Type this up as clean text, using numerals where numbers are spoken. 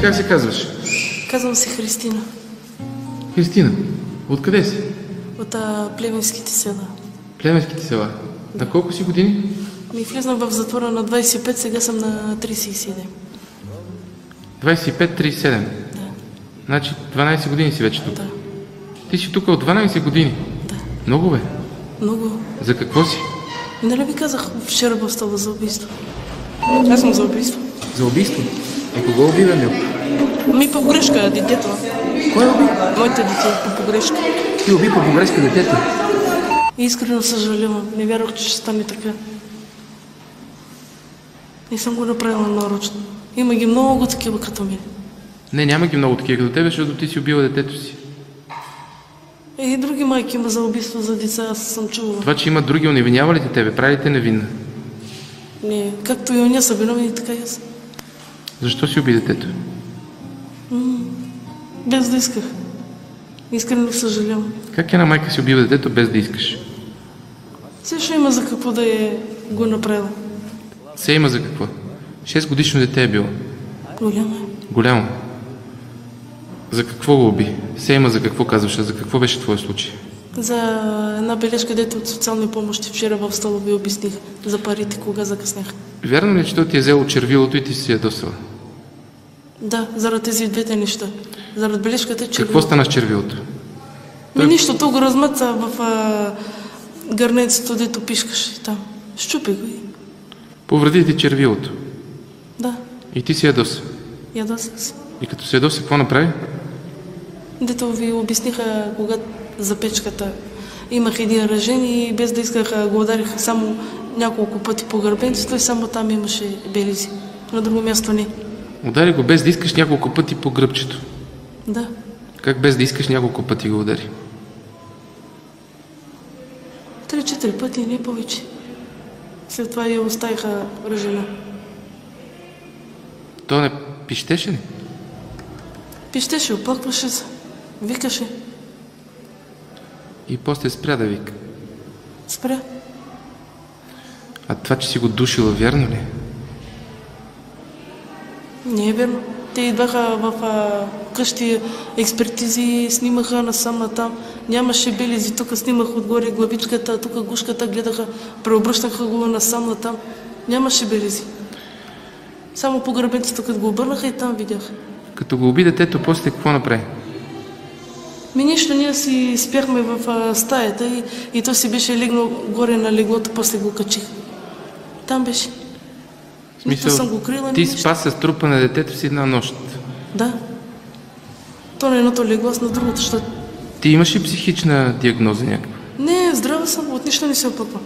Как се казваш? Казвам се Христина. Христина. Откъде си? От племенските села. Племенските села. На колко си години? Влезнах в затвора на 25, сега съм на 37. 25-37? Да. Значи 12 години си вече тук? Да. Ти си тук от 12 години? Да. Много бе. Много. За какво си? Нали ви казах вчера в стола за убийство? Аз съм за убийство. За убийство? Кого уби, бе, Милко? По погрешка детето. Кой уби? Моите дете по погрешка. Ти уби по погрешка детето? Искрено съжалявам. Не вярвах, че ще стане така. Не съм го направила нарочно. Има ги много такива като мен. Не, няма ги много такива като тебе, защото ти си убила детето си. И други майки има за убийство за деца, аз съм чувала. Това, че има други, оневинява ли те тебе? Прави ли те невинна? Не, както и оня са виновни, така и аз. Защо си уби детето? Без да исках. Искрено съжалявам. Как една майка си убива детето без да искаш? Също има за какво да го направила. Се има за какво? 6 годишно дете е било. Голямо е. Голямо. За какво го уби? Се има за какво казваш? За какво беше твой случай? За една бележка, дете от социални помощи вчера в стола ви обясних за парите, кога закъснях. Вярно ли, че той ти е взел червилото и ти си ядосала? Да, заради тези двете неща. Заради бележката, че... Какво стана с червилото? Нищо, то го размъца в гърнецето, дето пишкаш там. Щупи го и... Повреди ти червилото. Да. И ти си ядоса. Ядосах се. И като се ядоса, какво направи? Дето ви обясниха, когато за печката имах един ръжен и без да исках го ударих само няколко пъти по гърбенцето и само там имаше белези. На друго място не. Удари го без да искаш няколко пъти по гръбчето. Да. Как без да искаш няколко пъти го удари? 3-4 пъти, не повече. След това я оставиха ръжена. То не пищеше ли? Пищеше, оплакваше се, викаше. И после спря да вика. Спря. А това, че си го душила, вярно ли? Не е верно. Те идваха в къщи експертизи, снимаха насам натам. Нямаше белези, тук снимах отгоре главичката, тук гушката гледаха, преобръщаха го насам натам. Нямаше белези. Само по гърбенцето, като го обърнаха и там видях. Като го уби детето, после какво направи? Нищо, ние си спяхме в стаята и той си беше легнал горе на леглото, после го качих. Там беше. В смисъл, съм го крила, ти спа с трупа на детето си една нощ. Да. То на едното легло, аз на другото, защото... Ти имаш ли психична диагноза някаква? Не, здрава съм, от нищо не се опъквам.